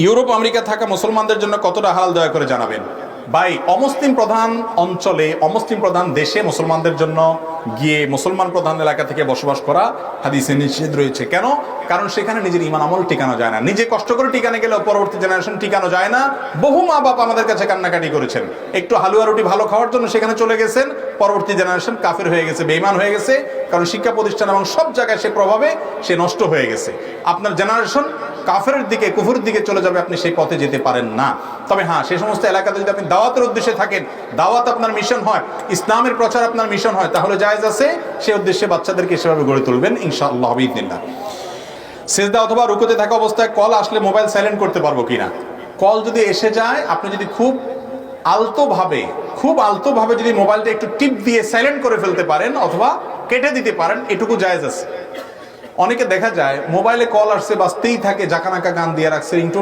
Europe America থাকা মুসলমানদের জন্য কতটা হালাল দয়া করে জানাবেন। ভাই, অমুসলিম প্রধান অঞ্চলে, অমুসলিম প্রধান দেশে মুসলমানদের জন্য গিয়ে মুসলমান প্রধান এলাকা থেকে বসবাস করা হাদিসে নিষেধ রয়েছে। কেন? কারণ সেখানে নিজের ঈমান আমল টিকানো যায় না। নিজে কষ্ট করে টিকানো গেলেও পরবর্তী জেনারেশন টিকানো যায় না। বহু মা বাপ আমাদের কাছে কান্নাকাটি করেছেন, একটু হালুয়া রুটি ভালো খাওয়ার জন্য সেখানে চলে গেছেন, পরবর্তী জেনারেশন কাফের হয়ে গেছে, বেঈমান হয়ে গেছে। কারণ শিক্ষা প্রতিষ্ঠান এবং সব জায়গায় সে প্রভাবে সে নষ্ট হয়ে গেছে। আপনার জেনারেশন কাফেরের দিকে, কুফরের দিকে চলে যাবে, আপনি সেই পথে যেতে পারেন না। তবে হ্যাঁ, সেই সমস্ত এলাকাতে যদি আপনি দাওয়াতের উদ্দেশ্যে থাকেন, দাওয়াত আপনার মিশন হয়, ইসলামের প্রচার আপনার মিশন হয়, তাহলে জায়েজ আছে সেই উদ্দেশ্যে বাচ্চাদেরকে সেভাবে গড়ে তুলবেন ইনশাআল্লাহ বিইذনিল্লাহ। সিজদা অথবা রুকুতে থাকা অবস্থায় কল আসলে মোবাইল সাইলেন্ট করতে পারবো কিনা? কল যদি এসে যায়, আপনি যদি খুব আলতোভাবে যদি মোবাইলটা একটু টিপ দিয়ে সাইলেন্ট করে ফেলতে পারেন অথবা কেটে দিতে পারেন, এটুকু জায়েজ আছে। অনেকে দেখা যায় মোবাইলে কল আসছে বাজতেই থাকে, জাকানাকা গান দিয়ে রাখছে, রিংটোন